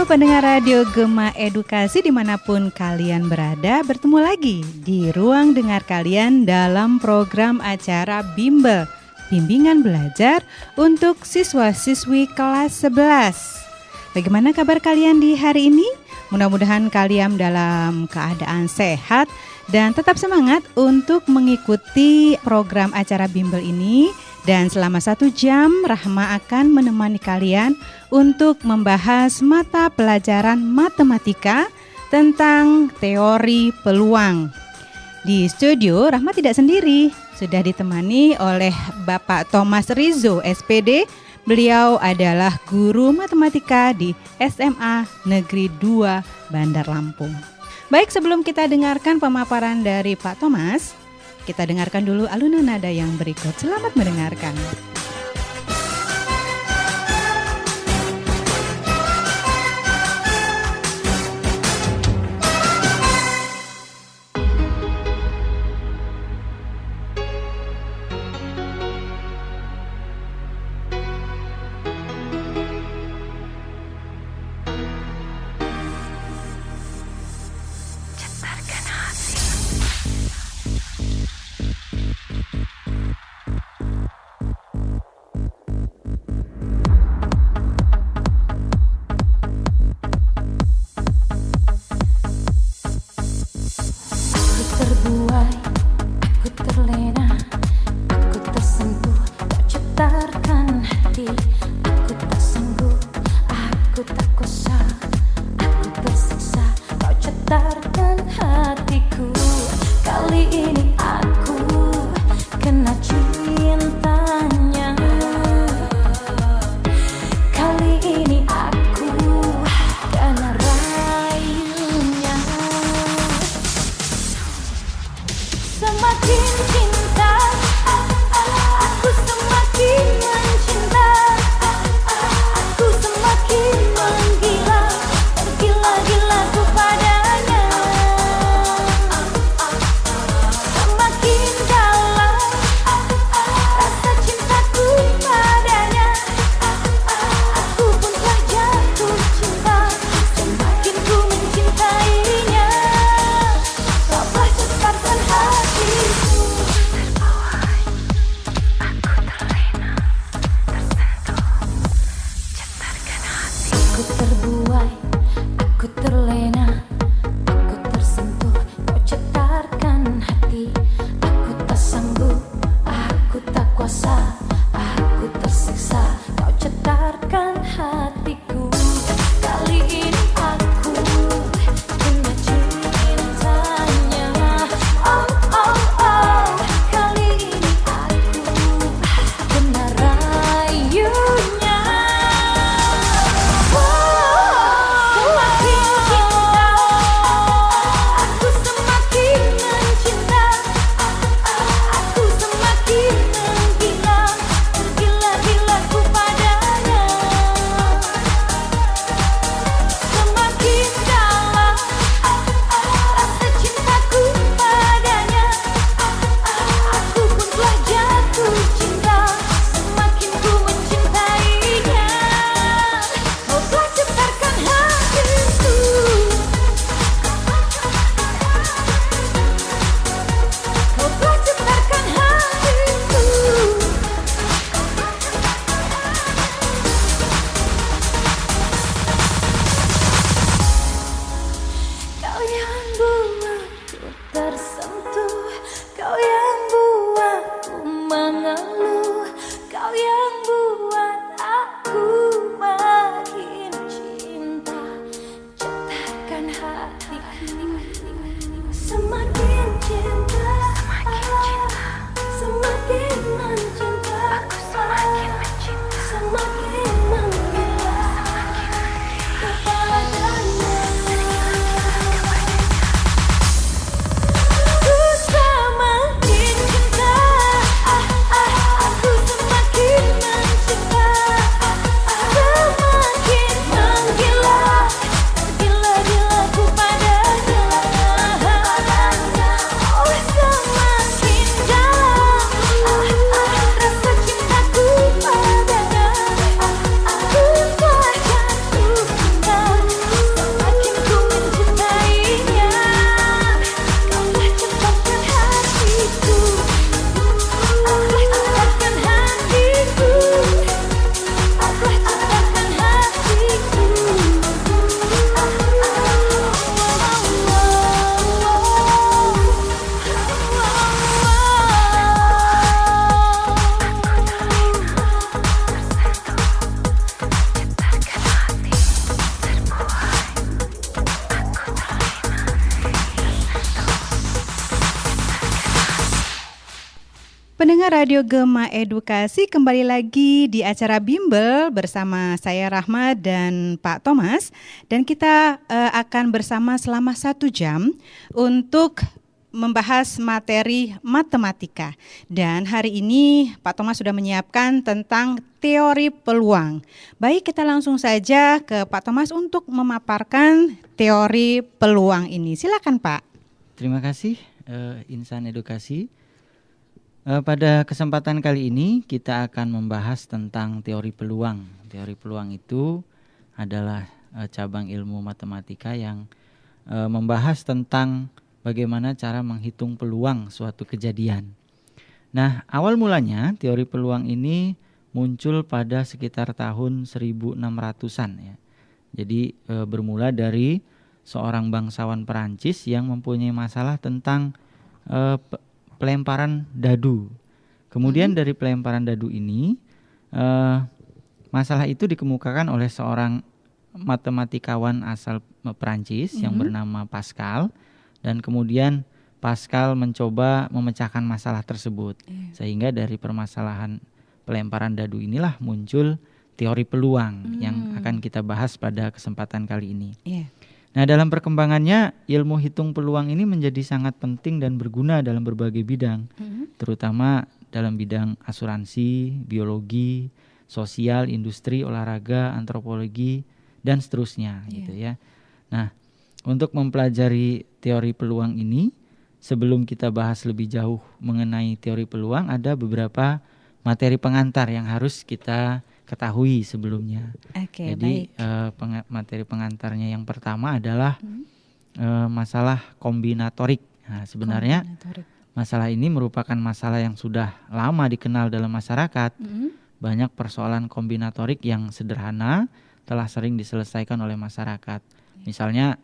Halo pendengar Radio Gema Edukasi dimanapun kalian berada, bertemu lagi di ruang dengar kalian dalam program acara Bimbel, Bimbingan Belajar untuk Siswa-siswi kelas 11. Bagaimana kabar kalian di hari ini? Mudah-mudahan kalian dalam keadaan sehat dan tetap semangat untuk mengikuti program acara Bimbel ini. Dan selama 1 jam, Rahma akan menemani kalian untuk membahas mata pelajaran matematika tentang teori peluang. Di studio, Rahma tidak sendiri, sudah ditemani oleh Bapak Thomas Rizo, SPD. Beliau adalah guru matematika di SMA Negeri 2 Bandar Lampung. Baik, sebelum kita dengarkan pemaparan dari Pak Thomas, kita dengarkan dulu alunan nada yang berikut. Selamat mendengarkan. Semakin menggila Pendengar Radio Gema Edukasi, kembali lagi di acara Bimbel bersama saya Rahma dan Pak Thomas. Dan kita akan bersama selama 1 jam untuk membahas materi matematika. Dan hari ini Pak Thomas sudah menyiapkan tentang teori peluang. Baik, kita langsung saja ke Pak Thomas untuk memaparkan teori peluang ini. Silakan Pak. Terima kasih Insan Edukasi. Pada kesempatan kali ini kita akan membahas tentang teori peluang. Teori peluang itu adalah cabang ilmu matematika yang membahas tentang bagaimana cara menghitung peluang suatu kejadian. Nah, awal mulanya teori peluang ini muncul pada sekitar tahun 1600-an ya. Jadi bermula dari seorang bangsawan Perancis yang mempunyai masalah tentang pelemparan dadu. Kemudian dari pelemparan dadu ini masalah itu dikemukakan oleh seorang matematikawan asal Perancis yang bernama Pascal, dan kemudian Pascal mencoba memecahkan masalah tersebut. Sehingga dari permasalahan pelemparan dadu inilah muncul teori peluang yang akan kita bahas pada kesempatan kali ini. Nah, dalam perkembangannya ilmu hitung peluang ini menjadi sangat penting dan berguna dalam berbagai bidang, terutama dalam bidang asuransi, biologi, sosial, industri, olahraga, antropologi, dan seterusnya gitu ya. Nah, untuk mempelajari teori peluang ini, sebelum kita bahas lebih jauh mengenai teori peluang, ada beberapa materi pengantar yang harus kita ketahui sebelumnya. Jadi materi pengantarnya yang pertama adalah masalah kombinatorik. Nah, sebenarnya masalah ini merupakan masalah yang sudah lama dikenal dalam masyarakat. Banyak persoalan kombinatorik yang sederhana telah sering diselesaikan oleh masyarakat. Misalnya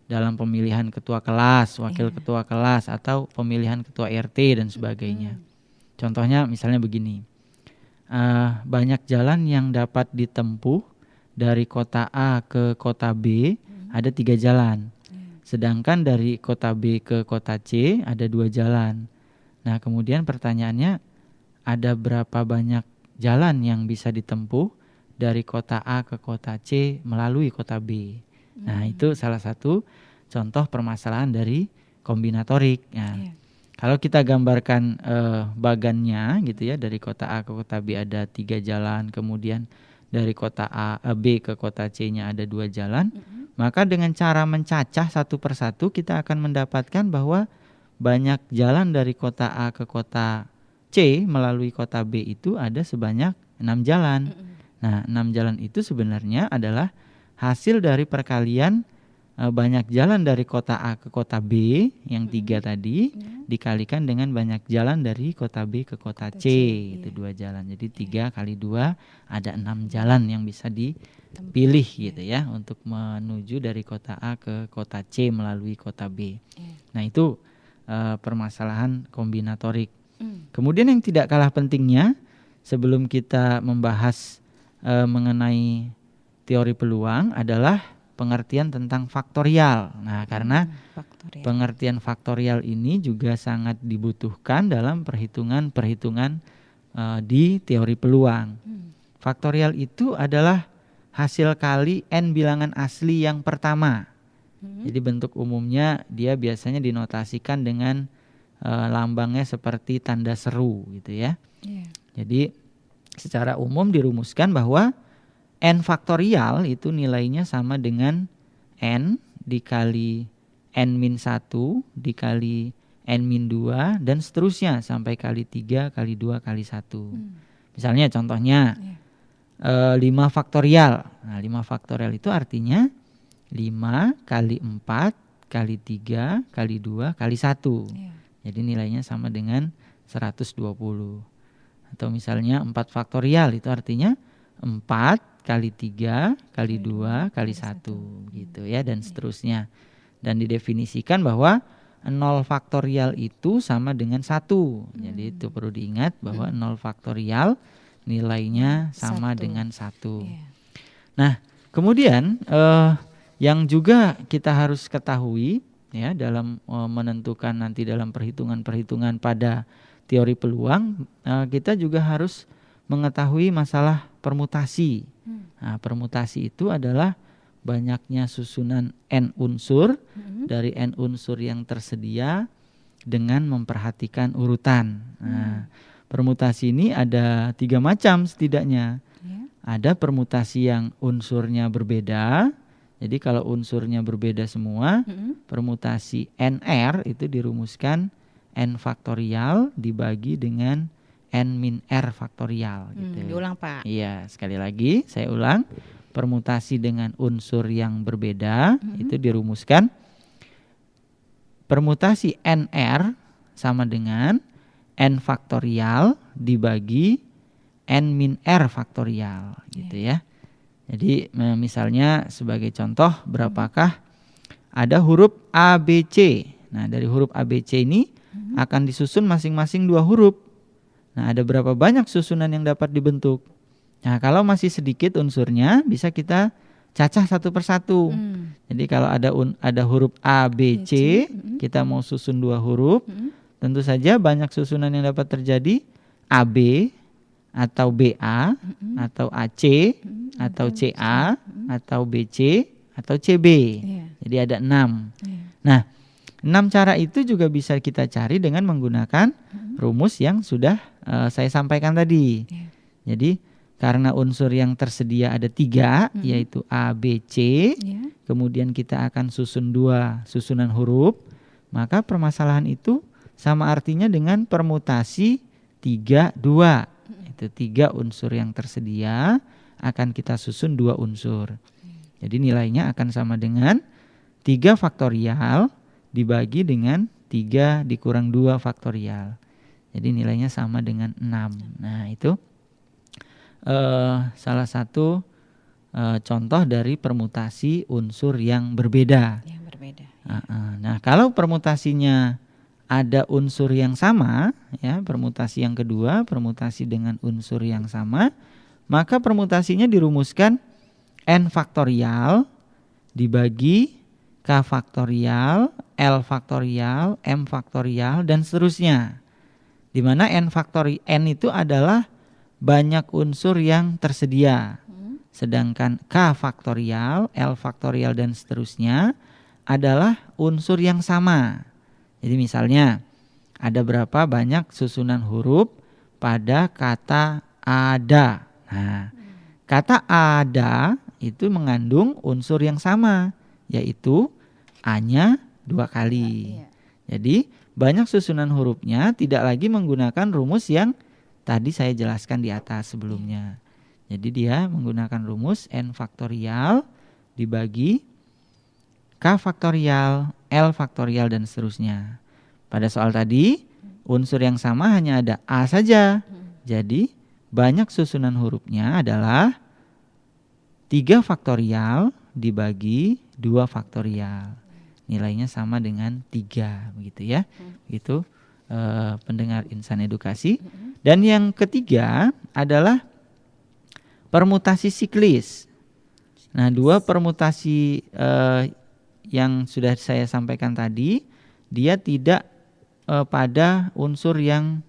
dalam pemilihan ketua kelas, wakil ketua kelas, atau pemilihan ketua RT dan sebagainya. Contohnya misalnya begini. Banyak jalan yang dapat ditempuh dari kota A ke kota B, ada 3 jalan. Sedangkan dari kota B ke kota C ada 2 jalan. Nah, kemudian pertanyaannya, ada berapa banyak jalan yang bisa ditempuh dari kota A ke kota C melalui kota B? Nah, itu salah satu contoh permasalahan dari kombinatorik. Nah, kalau kita gambarkan bagannya gitu ya, dari kota A ke kota B ada 3 jalan, kemudian dari kota B ke kota C-nya ada 2 jalan, maka dengan cara mencacah satu persatu kita akan mendapatkan bahwa banyak jalan dari kota A ke kota C melalui kota B itu ada sebanyak 6 jalan. Nah, 6 jalan itu sebenarnya adalah hasil dari perkalian banyak jalan dari kota A ke kota B yang 3 tadi dikalikan dengan banyak jalan dari kota B ke kota C, itu 2 jalan. Jadi 3 kali 2 ada 6 jalan yang bisa dipilih gitu ya untuk menuju dari kota A ke kota C melalui kota B. Nah, itu permasalahan kombinatorik. Kemudian yang tidak kalah pentingnya, sebelum kita membahas mengenai teori peluang adalah pengertian tentang faktorial. Nah, karena pengertian faktorial ini juga sangat dibutuhkan dalam perhitungan-perhitungan di teori peluang. Faktorial itu adalah hasil kali n bilangan asli yang pertama. Jadi bentuk umumnya dia biasanya dinotasikan dengan lambangnya seperti tanda seru gitu ya. Jadi secara umum dirumuskan bahwa n faktorial itu nilainya sama dengan n dikali n-1 dikali n-2 dan seterusnya sampai kali 3 kali 2 kali 1. Misalnya contohnya 5 faktorial. Nah, 5 faktorial itu artinya 5 kali 4 kali 3 kali 2 kali 1. Jadi nilainya sama dengan 120. Atau misalnya 4 faktorial itu artinya 4 kali 3 kali 2 kali 1 gitu ya, dan seterusnya. Dan didefinisikan bahwa 0 faktorial itu sama dengan 1. Jadi itu perlu diingat bahwa 0 faktorial nilainya sama dengan 1. Nah, kemudian yang juga kita harus ketahui ya dalam menentukan nanti dalam perhitungan-perhitungan pada teori peluang, kita juga harus mengetahui masalah permutasi. Nah, permutasi itu adalah banyaknya susunan n unsur dari n unsur yang tersedia dengan memperhatikan urutan. Nah, permutasi ini ada 3 macam setidaknya. Ada permutasi yang unsurnya berbeda. Jadi kalau unsurnya berbeda semua, permutasi NR itu dirumuskan N faktorial dibagi dengan N min R faktorial. Gitu. Diulang Pak. Iya, sekali lagi saya ulang. Permutasi dengan unsur yang berbeda itu dirumuskan permutasi NR sama dengan N faktorial dibagi N min R faktorial gitu ya. Jadi misalnya sebagai contoh, berapakah ada huruf A, B, C. Nah, dari huruf A, B, C ini akan disusun masing-masing 2 huruf. Nah, ada berapa banyak susunan yang dapat dibentuk? Nah, kalau masih sedikit unsurnya, bisa kita cacah satu persatu. Jadi kalau ada huruf A, B, C, kita mau susun 2 huruf, tentu saja banyak susunan yang dapat terjadi, AB, atau BA, atau AC, atau CA, atau BC, atau CB. Jadi ada 6. Nah, 6 cara itu juga bisa kita cari dengan menggunakan rumus yang sudah saya sampaikan tadi. Jadi karena unsur yang tersedia ada 3, yaitu A, B, C, kemudian kita akan susun 2 susunan huruf, maka permasalahan itu sama artinya dengan permutasi 3, 2. Itu 3 unsur yang tersedia akan kita susun 2 unsur. Jadi nilainya akan sama dengan 3 faktorial dibagi dengan 3 dikurang 2 faktorial. Jadi nilainya sama dengan 6. Nah, itu salah satu contoh dari permutasi unsur yang berbeda. Nah, kalau permutasinya ada unsur yang sama, ya, permutasi yang kedua, permutasi dengan unsur yang sama, maka permutasinya dirumuskan N faktorial dibagi K faktorial, L faktorial, M faktorial, dan seterusnya. Di mana N itu adalah banyak unsur yang tersedia. Sedangkan K faktorial, L faktorial, dan seterusnya adalah unsur yang sama. Jadi misalnya ada berapa banyak susunan huruf pada kata ada. Nah, kata ada itu mengandung unsur yang sama, yaitu A-nya 2 kali. Jadi banyak susunan hurufnya tidak lagi menggunakan rumus yang tadi saya jelaskan di atas sebelumnya. Jadi dia menggunakan rumus N faktorial dibagi K faktorial, L faktorial, dan seterusnya. Pada soal tadi unsur yang sama hanya ada A saja. Jadi banyak susunan hurufnya adalah 3 faktorial dibagi 2 faktorial. Nilainya sama dengan 3, begitu ya. Itu pendengar Insan Edukasi. Dan yang ketiga adalah permutasi siklis. Nah, 2 permutasi yang sudah saya sampaikan tadi, dia tidak pada unsur yang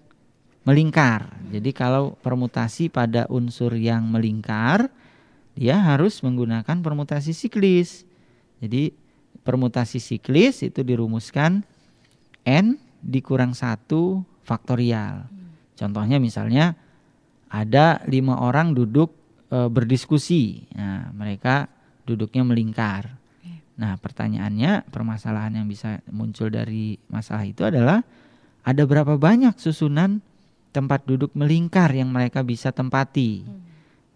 melingkar. Jadi kalau permutasi pada unsur yang melingkar, dia harus menggunakan permutasi siklis. Jadi permutasi siklis itu dirumuskan N dikurang 1 faktorial. Contohnya misalnya ada 5 orang duduk berdiskusi. Nah, mereka duduknya melingkar. Nah, pertanyaannya, permasalahan yang bisa muncul dari masalah itu adalah ada berapa banyak susunan tempat duduk melingkar yang mereka bisa tempati.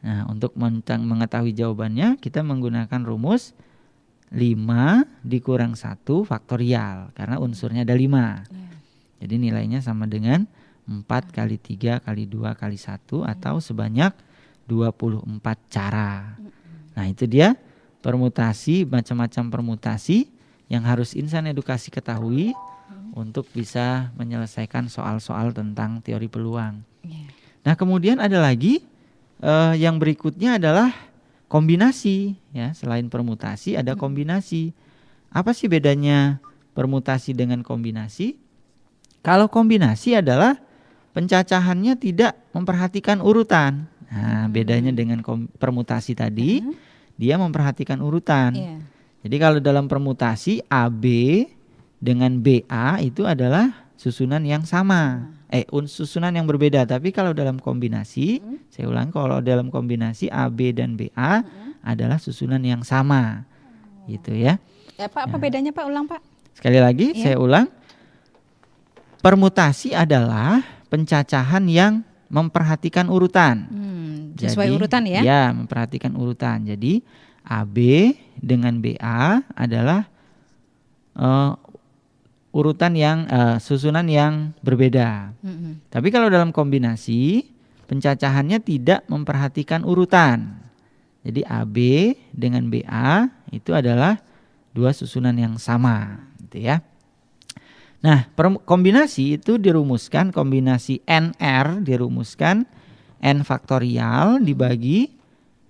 Nah, untuk mengetahui jawabannya, kita menggunakan rumus 5 dikurang 1 faktorial, karena unsurnya ada 5. Jadi nilainya sama dengan 4 kali 3 kali 2 kali 1 atau sebanyak 24 cara. Nah, itu dia permutasi, macam-macam permutasi yang harus Insan Edukasi ketahui untuk bisa menyelesaikan soal-soal tentang teori peluang. Nah, kemudian ada lagi yang berikutnya adalah kombinasi, ya. Selain permutasi ada kombinasi. Apa sih bedanya permutasi dengan kombinasi? Kalau kombinasi adalah pencacahannya tidak memperhatikan urutan. Nah, bedanya dengan permutasi tadi, dia memperhatikan urutan. Iya. Jadi kalau dalam permutasi AB dengan BA itu adalah susunan yang sama. Susunan yang berbeda. Tapi kalau dalam kombinasi, saya ulang, kalau dalam kombinasi AB dan BA adalah susunan yang sama. Gitu ya. Pak, apa bedanya Pak? Ulang Pak. Sekali lagi saya ulang. Permutasi adalah pencacahan yang memperhatikan urutan. Sesuai urutan ya? Ya, memperhatikan urutan. Jadi AB dengan BA adalah urutan yang susunan yang berbeda. Tapi kalau dalam kombinasi, pencacahannya tidak memperhatikan urutan. Jadi AB dengan BA itu adalah dua susunan yang sama, gitu ya. Nah, kombinasi itu dirumuskan, kombinasi NR dirumuskan N faktorial dibagi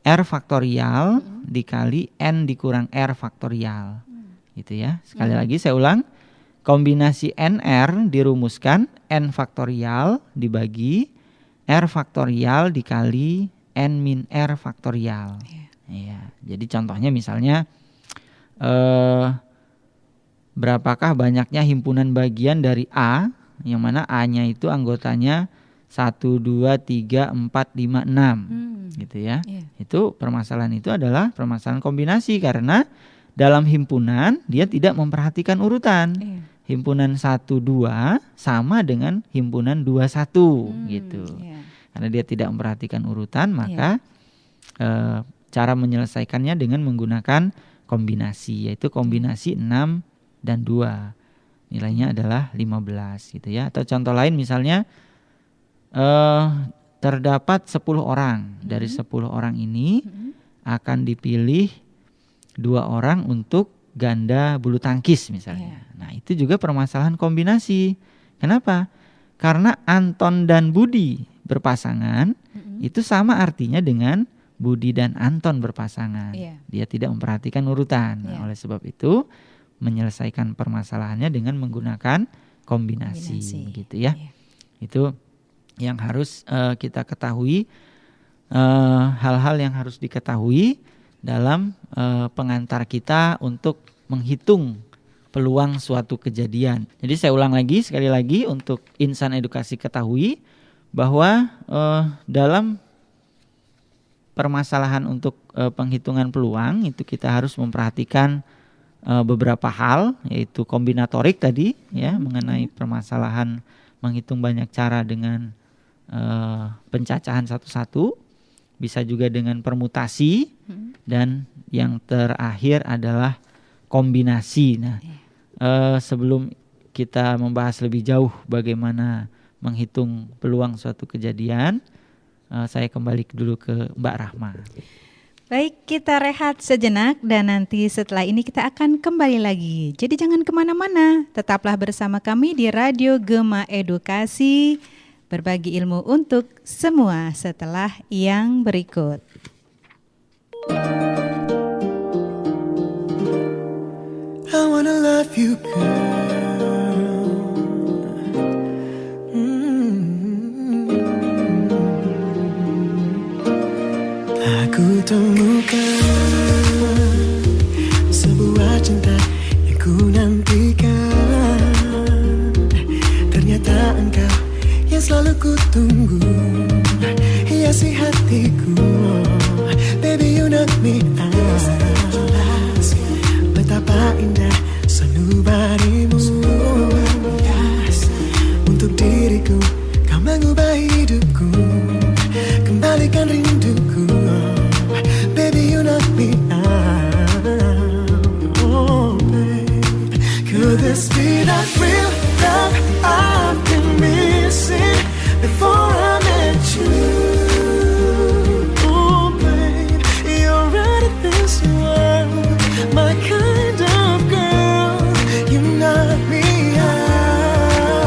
R faktorial dikali N dikurang R faktorial. Gitu ya. Sekali lagi saya ulang. Kombinasi NR dirumuskan N faktorial dibagi R faktorial dikali N min R faktorial. Ya, jadi contohnya misalnya berapakah banyaknya himpunan bagian dari A, yang mana A-nya itu anggotanya 1, 2, 3, 4, 5, 6 gitu ya. Itu permasalahan itu adalah permasalahan kombinasi karena dalam himpunan dia tidak memperhatikan urutan. Himpunan 1, 2 sama dengan himpunan 2, 1 gitu. Karena dia tidak memperhatikan urutan, maka cara menyelesaikannya dengan menggunakan kombinasi, yaitu kombinasi 6 dan 2. Nilainya adalah 15 gitu ya. Atau contoh lain misalnya terdapat 10 orang. Dari 10 orang ini akan dipilih 2 orang untuk ganda bulu tangkis misalnya. Nah, itu juga permasalahan kombinasi. Kenapa? Karena Anton dan Budi berpasangan itu sama artinya dengan Budi dan Anton berpasangan. Dia tidak memperhatikan urutan. Nah, oleh sebab itu menyelesaikan permasalahannya dengan menggunakan kombinasi. Gitu ya. Itu yang harus kita ketahui, hal-hal yang harus diketahui dalam pengantar kita untuk menghitung peluang suatu kejadian. Jadi saya ulang lagi, sekali lagi untuk insan edukasi ketahui bahwa dalam permasalahan untuk penghitungan peluang itu kita harus memperhatikan beberapa hal, yaitu kombinatorik tadi ya, mengenai permasalahan menghitung banyak cara dengan pencacahan satu-satu, bisa juga dengan permutasi, dan yang terakhir adalah kombinasi. Nah, sebelum kita membahas lebih jauh bagaimana menghitung peluang suatu kejadian, saya kembali dulu ke Mbak Rahma. Baik, kita rehat sejenak dan nanti setelah ini kita akan kembali lagi. Jadi jangan kemana-mana, tetaplah bersama kami di Radio Gema Edukasi, berbagi ilmu untuk semua setelah yang berikut. I wanna love you, girl. Aku temukan sebuah cinta yang ku nantikan. Ternyata engkau yang selalu ku tunggu, hiasi hatiku. Baby, you knock me out. Betapa indah sanubarimu. Untuk diriku kau mengubah hidupku, kembalikan rinduku. Baby, you knock me out. Oh, babe, could this be that real love I've been missing before I met you? Oh, babe, you're right in this world, my kind of girl. You knock me out,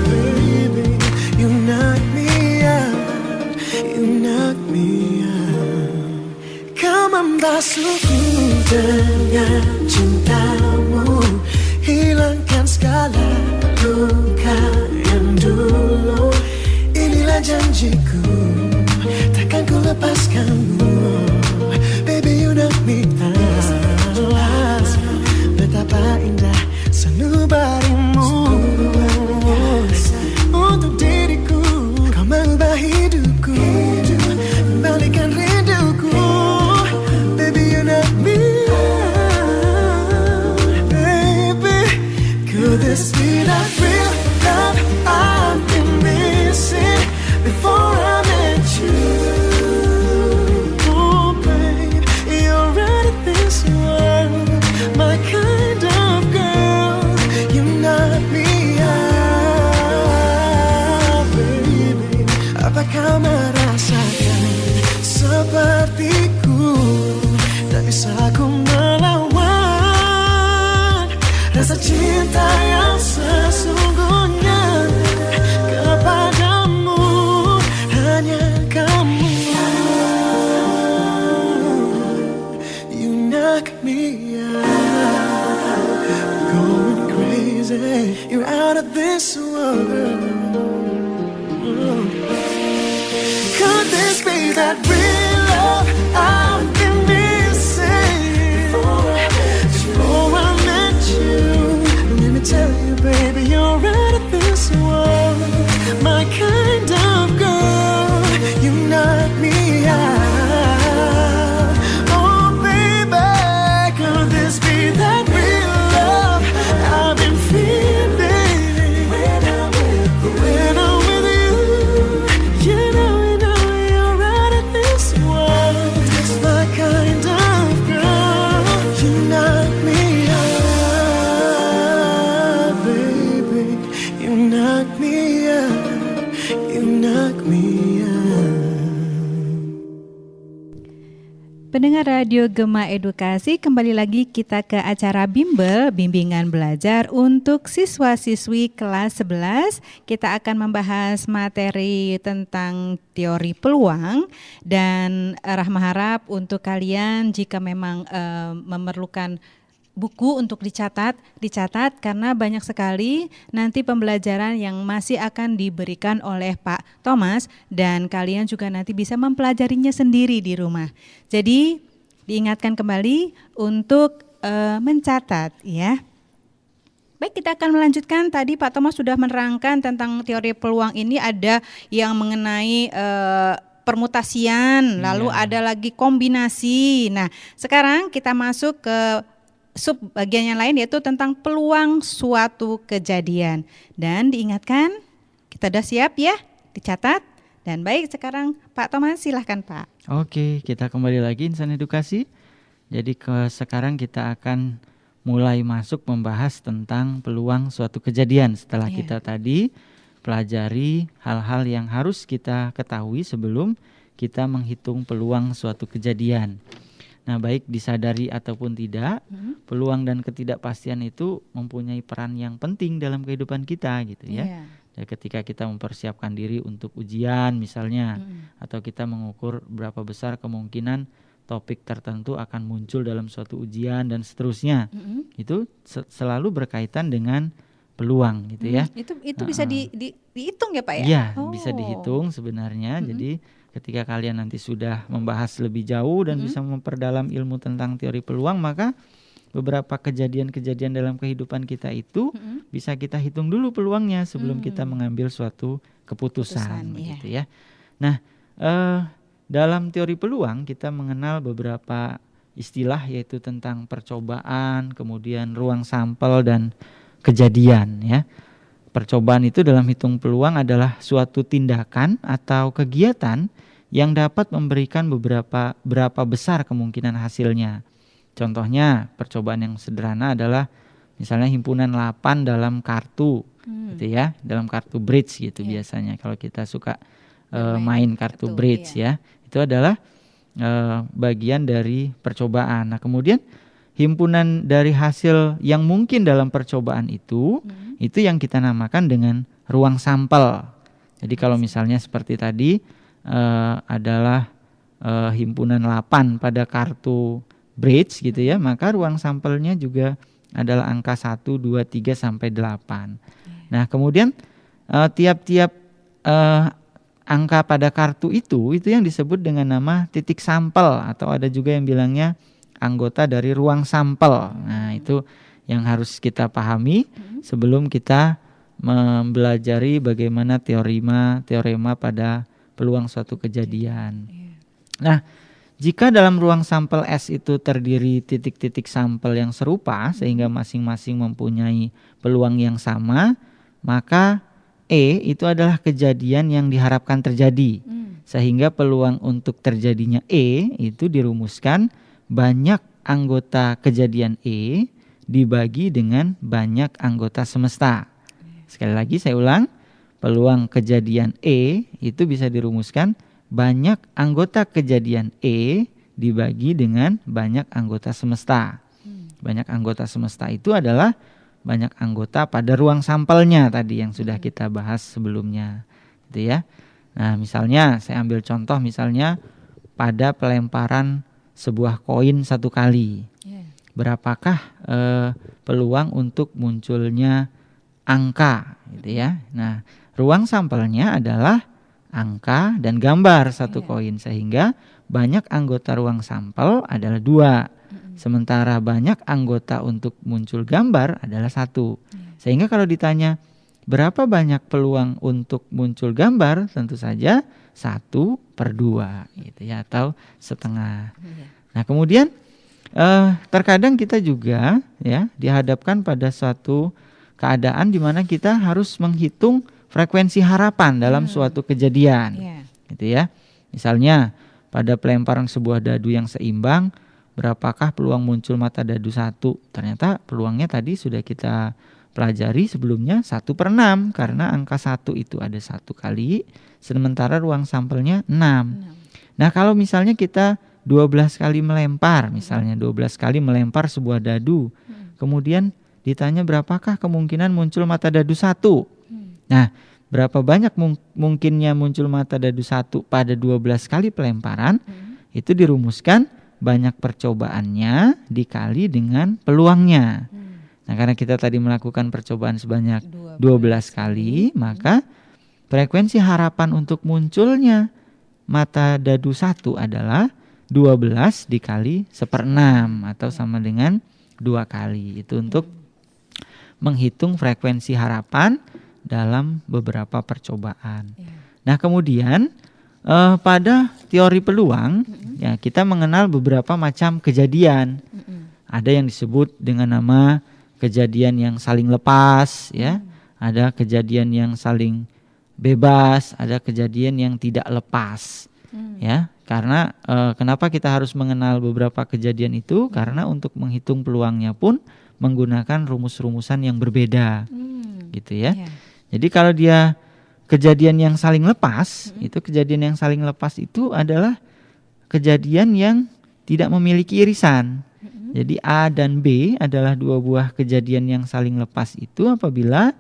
baby. You knock me out. You knock me out. Kau membasuhku dengan cintamu, hilangkan segala luka yang dulu that real love I've been missing. Before I met you, let me tell you, baby, you're out of this world. My kind of girl, you knock me out. Oh, baby, could this be that real love I've been feeling? When I'm with you, you know you're out of this world. My kind of girl, you knock me out, baby. You knock me out, you knock me out. Pendengar Radio Gema Edukasi, kembali lagi kita ke acara Bimbel, bimbingan belajar untuk siswa-siswi kelas 11. Kita akan membahas materi tentang teori peluang, dan Rahma harap untuk kalian jika memang memerlukan buku untuk dicatat karena banyak sekali nanti pembelajaran yang masih akan diberikan oleh Pak Thomas, dan kalian juga nanti bisa mempelajarinya sendiri di rumah. Jadi diingatkan kembali untuk mencatat ya. Baik, kita akan melanjutkan. Tadi Pak Thomas sudah menerangkan tentang teori peluang ini, ada yang mengenai permutasian, lalu ada lagi kombinasi. Nah, sekarang kita masuk ke sub bagian yang lain, yaitu tentang peluang suatu kejadian. Dan diingatkan, kita sudah siap ya, dicatat. Dan baik, sekarang Pak Thomas silahkan Pak. Oke, kita kembali lagi Insan Edukasi. Jadi sekarang kita akan mulai masuk membahas tentang peluang suatu kejadian. Setelah kita tadi pelajari hal-hal yang harus kita ketahui sebelum kita menghitung peluang suatu kejadian. Nah, baik disadari ataupun tidak, peluang dan ketidakpastian itu mempunyai peran yang penting dalam kehidupan kita gitu ya. Dan ketika kita mempersiapkan diri untuk ujian misalnya, atau kita mengukur berapa besar kemungkinan topik tertentu akan muncul dalam suatu ujian dan seterusnya, itu selalu berkaitan dengan peluang gitu ya. Itu bisa dihitung ya Pak ya? Iya, bisa dihitung sebenarnya. Jadi ketika kalian nanti sudah membahas lebih jauh dan bisa memperdalam ilmu tentang teori peluang, maka beberapa kejadian-kejadian dalam kehidupan kita itu bisa kita hitung dulu peluangnya sebelum kita mengambil suatu keputusan gitu ya. Nah, dalam teori peluang kita mengenal beberapa istilah, yaitu tentang percobaan, kemudian ruang sampel dan kejadian ya. Percobaan itu dalam hitung peluang adalah suatu tindakan atau kegiatan yang dapat memberikan berapa besar kemungkinan hasilnya. Contohnya percobaan yang sederhana adalah misalnya himpunan 8 dalam kartu gitu ya, dalam kartu bridge gitu biasanya kalau kita suka main kartu bridge ya. Itu adalah bagian dari percobaan. Nah, kemudian himpunan dari hasil yang mungkin dalam percobaan itu yang kita namakan dengan ruang sampel. Jadi kalau misalnya seperti tadi adalah himpunan 8 pada kartu bridge gitu ya, maka ruang sampelnya juga adalah angka 1, 2, 3 sampai 8. Nah, kemudian tiap-tiap angka pada kartu itu yang disebut dengan nama titik sampel, atau ada juga yang bilangnya anggota dari ruang sampel. Nah, itu yang harus kita pahami sebelum kita mempelajari bagaimana teorema pada peluang suatu kejadian. Nah, jika dalam ruang sampel S itu terdiri titik-titik sampel yang serupa sehingga masing-masing mempunyai peluang yang sama, maka E itu adalah kejadian yang diharapkan terjadi. Sehingga peluang untuk terjadinya E itu dirumuskan banyak anggota kejadian E dibagi dengan banyak anggota semesta. Sekali lagi saya ulang, peluang kejadian E itu bisa dirumuskan banyak anggota kejadian E dibagi dengan banyak anggota semesta. Banyak anggota semesta itu adalah banyak anggota pada ruang sampelnya tadi yang sudah kita bahas sebelumnya, gitu ya. Nah, misalnya saya ambil contoh misalnya pada pelemparan sebuah koin 1 kali. Berapakah peluang untuk munculnya angka gitu ya. Nah, ruang sampelnya adalah angka dan gambar satu Iya. koin, sehingga banyak anggota ruang sampel adalah 2. Sementara banyak anggota untuk muncul gambar adalah 1. Sehingga kalau ditanya berapa banyak peluang untuk muncul gambar, tentu saja 1/2 gitu ya, atau setengah. Iya. Nah kemudian terkadang kita juga ya dihadapkan pada suatu keadaan di mana kita harus menghitung frekuensi harapan dalam suatu kejadian, Iya. gitu ya. Misalnya pada pelemparan sebuah dadu yang seimbang, berapakah peluang muncul mata dadu 1? Ternyata peluangnya tadi sudah kita pelajari sebelumnya 1/6, karena angka 1 itu ada 1 kali, sementara ruang sampelnya 6. Nah kalau misalnya kita 12 kali melempar, misalnya 12 kali melempar sebuah dadu, kemudian ditanya berapakah kemungkinan muncul mata dadu 1? Nah berapa banyak mungkinnya muncul mata dadu 1 pada 12 kali pelemparan, itu dirumuskan banyak percobaannya dikali dengan peluangnya. Nah karena kita tadi melakukan percobaan sebanyak 12 kali, maka frekuensi harapan untuk munculnya mata dadu 1 adalah 12 dikali 1/6 atau sama dengan 2 kali. Itu untuk menghitung frekuensi harapan dalam beberapa percobaan. Nah kemudian pada teori peluang ya kita mengenal beberapa macam kejadian. Ada yang disebut dengan nama kejadian yang saling lepas, ya. Ada kejadian yang saling bebas, ada kejadian yang tidak lepas, ya. Karena kenapa kita harus mengenal beberapa kejadian itu? Karena untuk menghitung peluangnya pun menggunakan rumus-rumusan yang berbeda, gitu ya. Iya. Jadi kalau dia kejadian yang saling lepas, itu kejadian yang saling lepas itu adalah kejadian yang tidak memiliki irisan. Jadi A dan B adalah 2 buah kejadian yang saling lepas itu apabila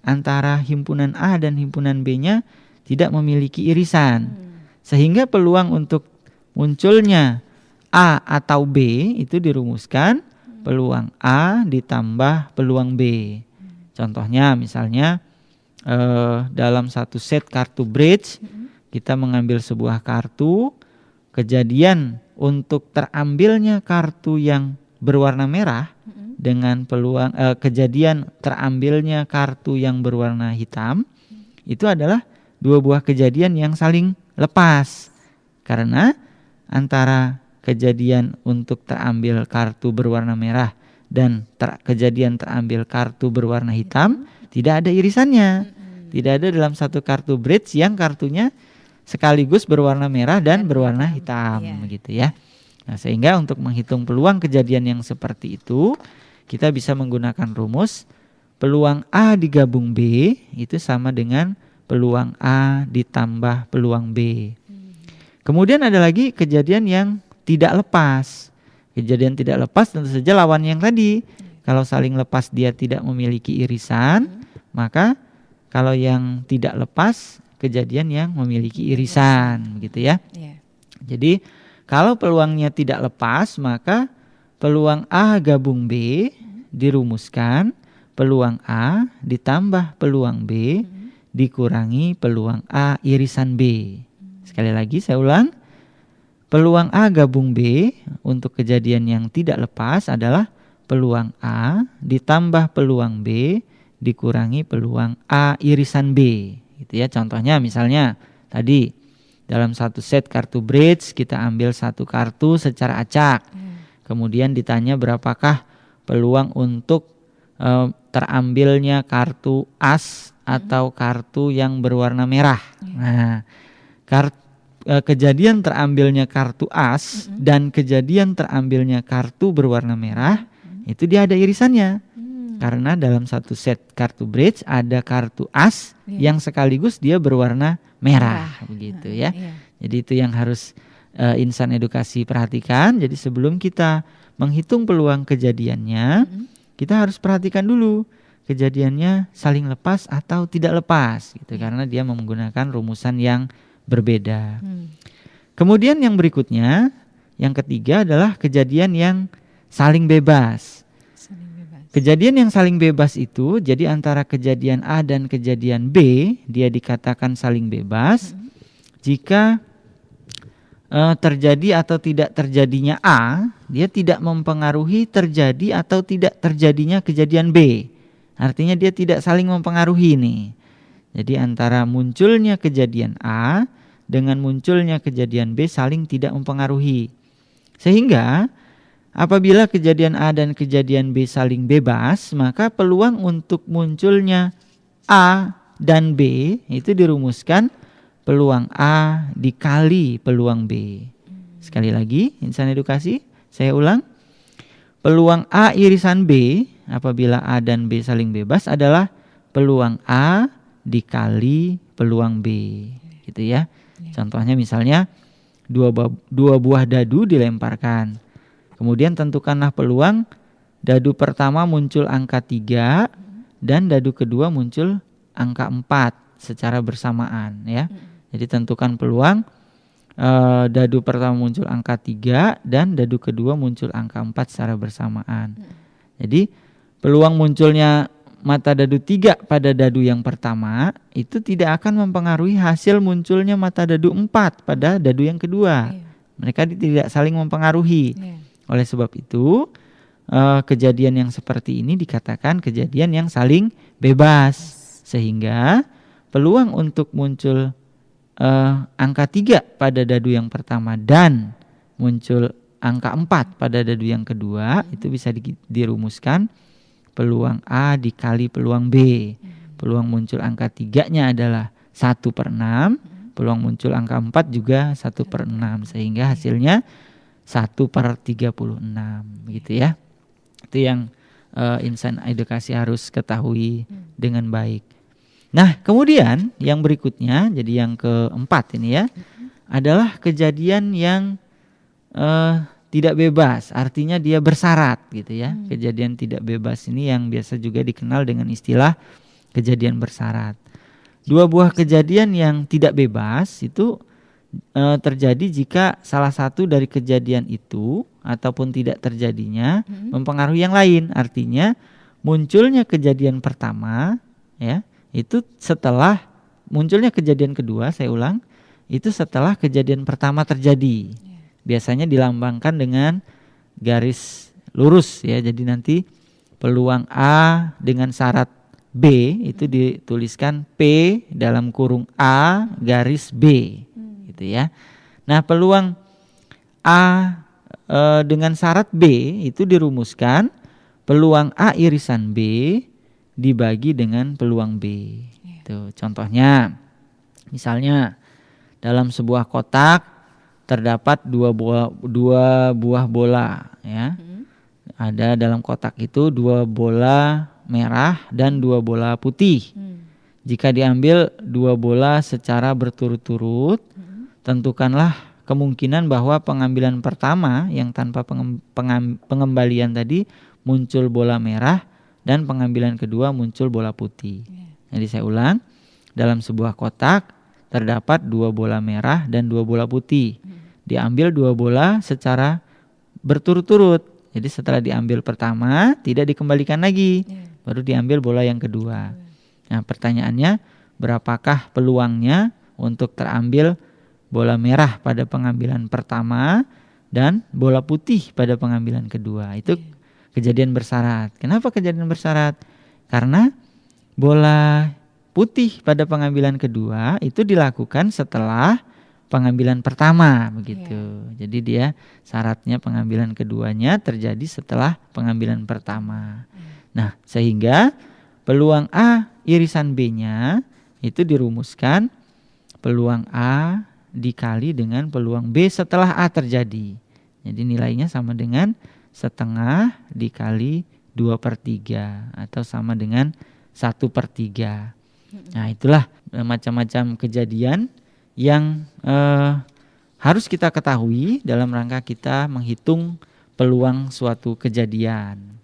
antara himpunan A dan himpunan B-nya tidak memiliki irisan. Sehingga peluang untuk munculnya A atau B itu dirumuskan peluang A ditambah peluang B. Contohnya misalnya dalam satu set kartu bridge, kita mengambil sebuah kartu, kejadian untuk terambilnya kartu yang berwarna merah dengan peluang kejadian terambilnya kartu yang berwarna hitam, itu adalah 2 buah kejadian yang saling lepas. Karena antara kejadian untuk terambil kartu berwarna merah dan kejadian terambil kartu berwarna hitam tidak ada irisannya. Tidak ada dalam satu kartu bridge yang kartunya sekaligus berwarna merah dan berwarna hitam, begitu ya. Nah, sehingga untuk menghitung peluang kejadian yang seperti itu, kita bisa menggunakan rumus peluang A digabung B itu sama dengan peluang A ditambah peluang B. Kemudian ada lagi kejadian yang tidak lepas. Kejadian tidak lepas tentu saja lawan yang tadi. Kalau saling lepas dia tidak memiliki irisan, maka kalau yang tidak lepas kejadian yang memiliki irisan, begitu ya. Jadi kalau peluangnya tidak lepas, maka peluang A gabung B dirumuskan peluang A ditambah peluang B dikurangi peluang A irisan B. Sekali lagi saya ulang. Peluang A gabung B untuk kejadian yang tidak lepas adalah peluang A ditambah peluang B dikurangi peluang A irisan B. Gitu ya. Contohnya misalnya tadi dalam satu set kartu bridge kita ambil satu kartu secara acak. Kemudian ditanya berapakah peluang untuk terambilnya kartu as atau kartu yang berwarna merah. Nah, kejadian terambilnya kartu as dan kejadian terambilnya kartu berwarna merah itu dia ada irisannya. Karena dalam satu set kartu bridge ada kartu as yang sekaligus dia berwarna merah, begitu ya. Jadi itu yang harus insan edukasi perhatikan. Jadi sebelum kita menghitung peluang kejadiannya, kita harus perhatikan dulu kejadiannya saling lepas atau tidak lepas, gitu. Karena dia menggunakan rumusan yang berbeda. Kemudian yang berikutnya, yang ketiga adalah kejadian yang saling bebas. Kejadian yang saling bebas itu, jadi antara kejadian A dan kejadian B, dia dikatakan saling bebas jika terjadi atau tidak terjadinya A, dia tidak mempengaruhi terjadi atau tidak terjadinya kejadian B. Artinya dia tidak saling mempengaruhi nih. Jadi antara munculnya kejadian A dengan munculnya kejadian B saling tidak mempengaruhi. Sehingga apabila kejadian A dan kejadian B saling bebas, maka peluang untuk munculnya A dan B itu dirumuskan peluang A dikali peluang B. Sekali lagi, insan edukasi, saya ulang. Peluang A irisan B apabila A dan B saling bebas adalah peluang A dikali peluang B. Gitu ya. Contohnya misalnya dua buah dadu dilemparkan. Kemudian tentukanlah peluang dadu pertama muncul angka 3 dan dadu kedua muncul angka 4 secara bersamaan ya. Jadi tentukan peluang dadu pertama muncul angka 3 dan dadu kedua muncul angka 4 secara bersamaan. Jadi peluang munculnya mata dadu 3 pada dadu yang pertama itu tidak akan mempengaruhi hasil munculnya mata dadu 4 pada dadu yang kedua. Mereka tidak saling mempengaruhi. Oleh sebab itu kejadian yang seperti ini dikatakan kejadian yang saling bebas. Sehingga peluang untuk muncul angka 3 pada dadu yang pertama dan muncul angka 4 pada dadu yang kedua itu bisa dirumuskan peluang A dikali peluang B. Peluang muncul angka 3-nya adalah 1/6. Peluang muncul angka 4 juga 1/6. Sehingga hasilnya 1/36 gitu ya. Itu yang insan edukasi harus ketahui dengan baik. Nah kemudian yang berikutnya, jadi yang keempat ini ya, adalah kejadian yang tidak bebas, artinya dia bersyarat gitu ya. Kejadian tidak bebas ini yang biasa juga dikenal dengan istilah kejadian bersyarat. Dua buah kejadian yang tidak bebas itu terjadi jika salah satu dari kejadian itu ataupun tidak terjadinya mempengaruhi yang lain. Artinya munculnya kejadian pertama ya, itu setelah munculnya kejadian kedua, saya ulang, itu setelah kejadian pertama terjadi. Biasanya dilambangkan dengan garis lurus ya. Jadi nanti peluang A dengan syarat B itu dituliskan P dalam kurung A garis B gitu ya. Nah, peluang A dengan syarat B itu dirumuskan peluang A irisan B dibagi dengan peluang B. Itu contohnya. Misalnya dalam sebuah kotak terdapat dua buah bola ya. Ada dalam kotak itu 2 bola merah dan 2 bola putih. Jika diambil 2 bola secara berturut-turut, tentukanlah kemungkinan bahwa pengambilan pertama yang tanpa pengembalian tadi muncul bola merah dan pengambilan kedua muncul bola putih. Jadi saya ulang, dalam sebuah kotak terdapat 2 bola merah dan 2 bola putih. Diambil 2 bola secara berturut-turut. Jadi setelah diambil pertama tidak dikembalikan lagi, baru diambil bola yang kedua. Nah pertanyaannya, berapakah peluangnya untuk terambil bola merah pada pengambilan pertama dan bola putih pada pengambilan kedua? Itu kejadian bersyarat. Kenapa kejadian bersyarat? Karena bola putih pada pengambilan kedua itu dilakukan setelah pengambilan pertama begitu. Jadi dia syaratnya pengambilan keduanya terjadi setelah pengambilan pertama. Nah, sehingga peluang A irisan B-nya itu dirumuskan peluang A dikali dengan peluang B setelah A terjadi. Jadi nilainya sama dengan setengah dikali 2/3 atau sama dengan 1/3. Nah, itulah macam-macam kejadian yang harus kita ketahui dalam rangka kita menghitung peluang suatu kejadian.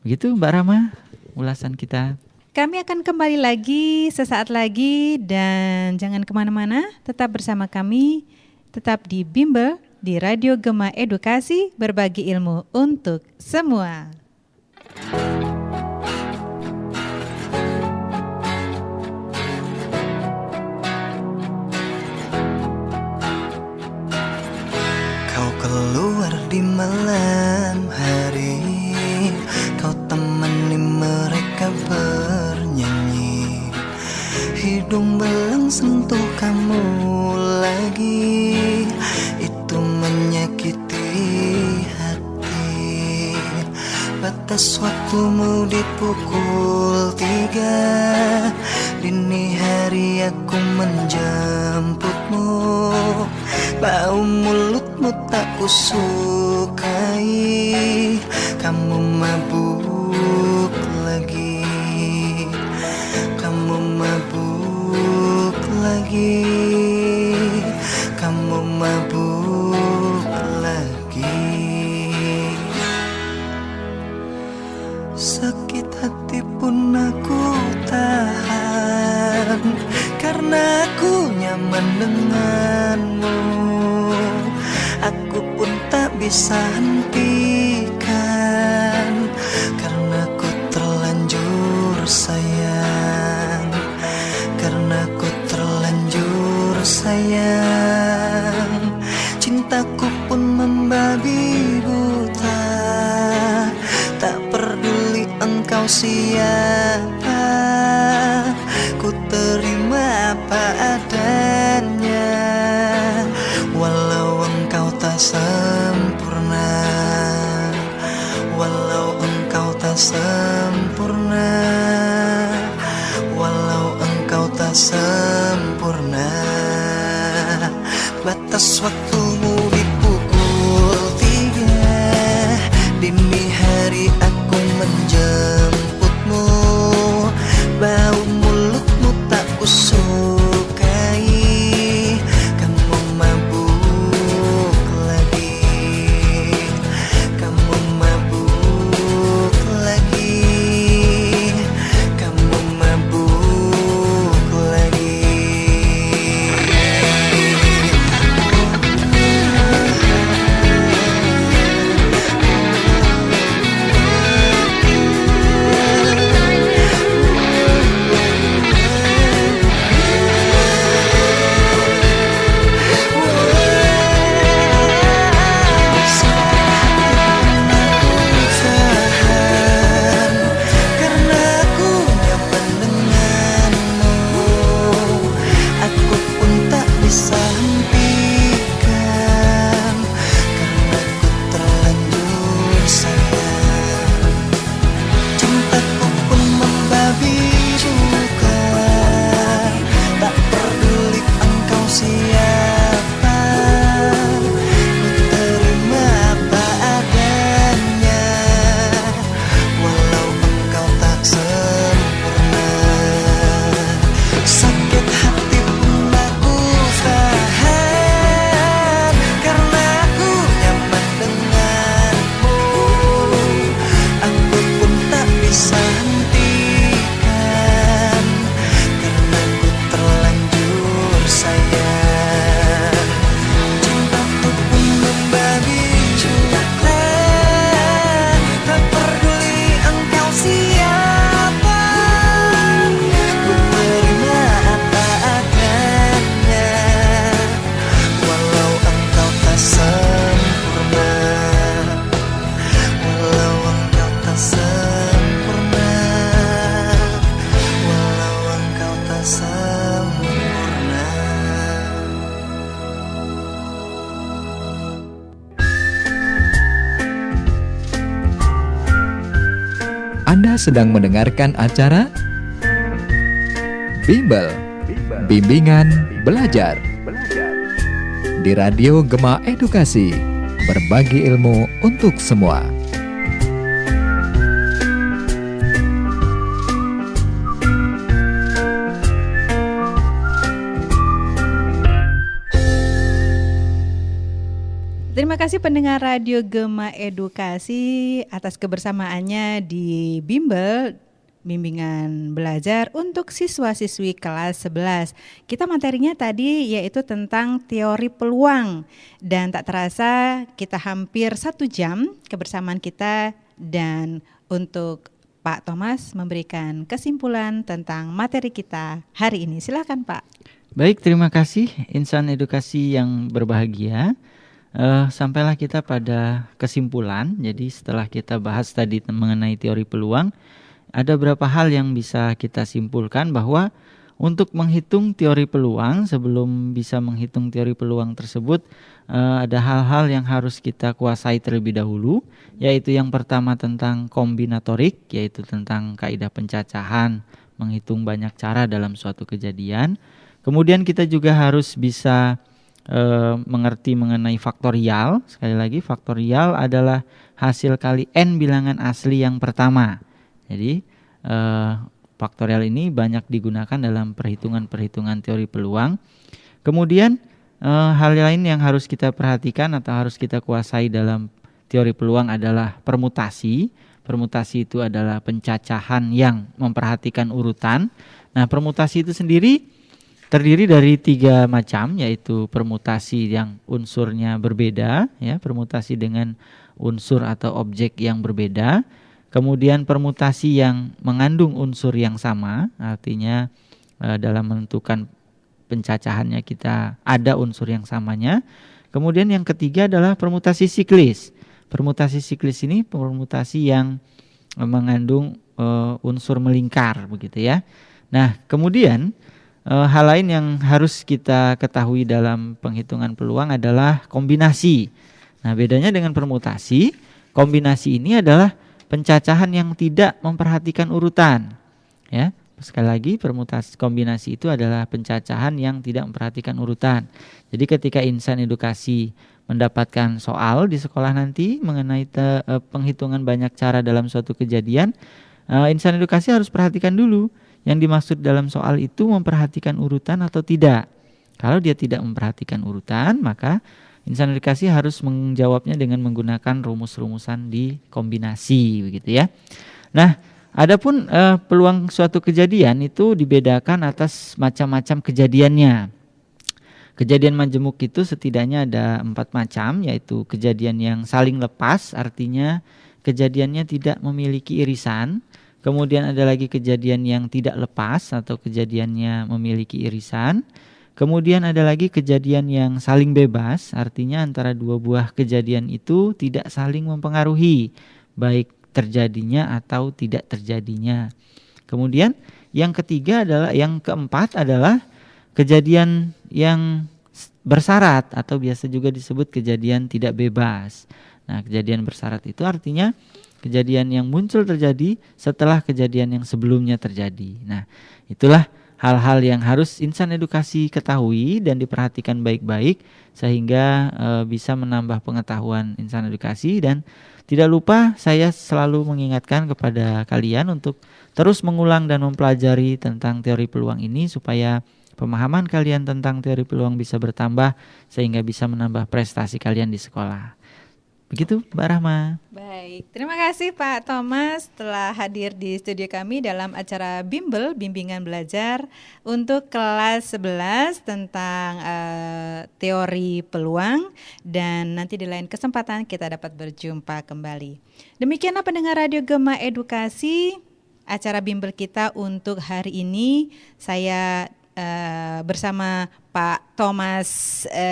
Begitu Mbak Rama ulasan kita. Kami akan kembali lagi sesaat lagi dan jangan kemana-mana, tetap bersama kami, tetap di Bimbel, di Radio Gema Edukasi, berbagi ilmu untuk semua. di malam hari, kau temani mereka bernyanyi. Hidung belang sentuh kamu lagi, itu menyakiti hati. Batas waktumu di pukul 3, dini hari aku menjemputmu. Bau mulutmu tak kusukai, kamu mabuk lagi, kamu mabuk lagi, kamu mabuk lagi. Sakit hati pun aku tahan, karena aku nyaman denganmu. Aku pun tak bisa hentikan, karena ku terlanjur sayang, karena ku terlanjur sayang. Cintaku pun membabi buta, tak peduli engkau siapa, ku terima apa adanya. Walau engkau tak sempurna, walau engkau tak sempurna, walau engkau tak sempurna. Batas waktumu di pukul 3, dini hari aku menjemputmu. Bau mulutmu tak kusukai, kamu mabuk lagi, kamu mabuk lagi, kamu mabuk lagi. Karena aku nyaman denganmu, aku pun tak bisa hentikan, karena ku terlanjur sayang. Cintaku pun membabi buta, tak peduli engkau siapa, ku terima apa adanya. Walau engkau tak sempurna, sakit hati pun aku tahan, karena aku nyaman denganmu. Aku pun tak bisa hentikan, karena ku terlanjur sayang. Cintaku pun membabi buta, tak peduli engkau siapa, ku terima apa adanya. Walau engkau tak sempurna, walau engkau tak sempurna, walau engkau tak sempurna. Anda sedang mendengarkan acara Bimbel, Bimbingan Belajar di Radio Gema Edukasi, berbagi ilmu untuk semua. Terima kasih pendengar Radio Gema Edukasi atas kebersamaannya di Bimbel, Bimbingan Belajar untuk siswa-siswi kelas 11. Kita materinya tadi yaitu tentang teori peluang, dan tak terasa kita hampir 1 jam kebersamaan kita, dan untuk Pak Thomas memberikan kesimpulan tentang materi kita hari ini. Silakan Pak. Baik, terima kasih insan edukasi yang berbahagia. sampailah kita pada kesimpulan. Jadi setelah kita bahas tadi mengenai teori peluang, ada beberapa hal yang bisa kita simpulkan bahwa untuk menghitung teori peluang, sebelum bisa menghitung teori peluang tersebut, ada hal-hal yang harus kita kuasai terlebih dahulu, yaitu yang pertama tentang kombinatorik, yaitu tentang kaidah pencacahan, menghitung banyak cara dalam suatu kejadian. Kemudian kita juga harus bisa mengerti mengenai faktorial. Sekali lagi, faktorial adalah hasil kali n bilangan asli yang pertama. Jadi faktorial ini banyak digunakan dalam perhitungan-perhitungan teori peluang. Kemudian hal lain yang harus kita perhatikan atau harus kita kuasai dalam teori peluang adalah permutasi. Permutasi itu adalah pencacahan yang memperhatikan urutan. Nah, permutasi itu sendiri terdiri dari 3 macam, yaitu permutasi yang unsurnya berbeda, ya, permutasi dengan unsur atau objek yang berbeda. Kemudian permutasi yang mengandung unsur yang sama, artinya dalam menentukan pencacahannya kita ada unsur yang samanya. Kemudian yang ketiga adalah permutasi siklis. Permutasi siklis ini permutasi yang mengandung unsur melingkar, begitu ya. Nah, kemudian hal lain yang harus kita ketahui dalam penghitungan peluang adalah kombinasi. Nah, bedanya dengan permutasi, kombinasi ini adalah pencacahan yang tidak memperhatikan urutan. Ya, sekali lagi, permutasi kombinasi itu adalah pencacahan yang tidak memperhatikan urutan. Jadi ketika insan edukasi mendapatkan soal di sekolah nanti mengenai penghitungan banyak cara dalam suatu kejadian, insan edukasi harus perhatikan dulu yang dimaksud dalam soal itu memperhatikan urutan atau tidak. Kalau dia tidak memperhatikan urutan, maka insan edukasi harus menjawabnya dengan menggunakan rumus-rumusan di kombinasi, begitu ya. Nah, adapun peluang suatu kejadian itu dibedakan atas macam-macam kejadiannya. Kejadian majemuk itu setidaknya ada 4 macam, yaitu kejadian yang saling lepas, artinya kejadiannya tidak memiliki irisan. Kemudian ada lagi kejadian yang tidak lepas atau kejadiannya memiliki irisan. Kemudian ada lagi kejadian yang saling bebas, artinya antara 2 buah kejadian itu tidak saling mempengaruhi, baik terjadinya atau tidak terjadinya. Kemudian yang keempat adalah kejadian yang bersyarat atau biasa juga disebut kejadian tidak bebas. Nah, kejadian bersyarat itu artinya kejadian yang muncul terjadi setelah kejadian yang sebelumnya terjadi. Nah, itulah hal-hal yang harus insan edukasi ketahui dan diperhatikan baik-baik sehingga bisa menambah pengetahuan insan edukasi. Dan tidak lupa saya selalu mengingatkan kepada kalian untuk terus mengulang dan mempelajari tentang teori peluang ini supaya pemahaman kalian tentang teori peluang bisa bertambah sehingga bisa menambah prestasi kalian di sekolah. Begitu, Mbak Rahma. Baik, terima kasih Pak Thomas telah hadir di studio kami dalam acara Bimbel, Bimbingan Belajar untuk kelas 11 tentang teori peluang, dan nanti di lain kesempatan kita dapat berjumpa kembali. Demikianlah pendengar Radio Gema Edukasi, acara Bimbel kita untuk hari ini. Saya bersama Pak Thomas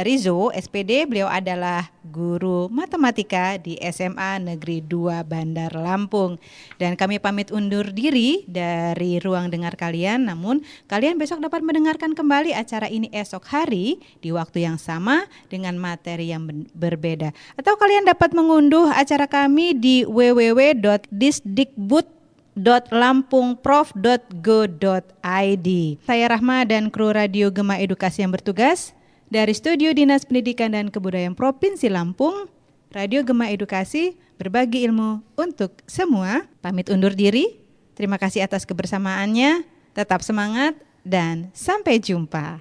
Rizo, SPD. Beliau adalah guru matematika di SMA Negeri 2 Bandar Lampung. Dan kami pamit undur diri dari ruang dengar kalian. Namun kalian besok dapat mendengarkan kembali acara ini esok hari di waktu yang sama dengan materi yang berbeda. Atau kalian dapat mengunduh acara kami di www.disdikbud.lampungprof.go.id. Saya Rahma dan kru Radio Gema Edukasi yang bertugas dari Studio Dinas Pendidikan dan Kebudayaan Provinsi Lampung. Radio Gema Edukasi, berbagi ilmu untuk semua. Pamit undur diri. Terima kasih atas kebersamaannya. Tetap semangat dan sampai jumpa.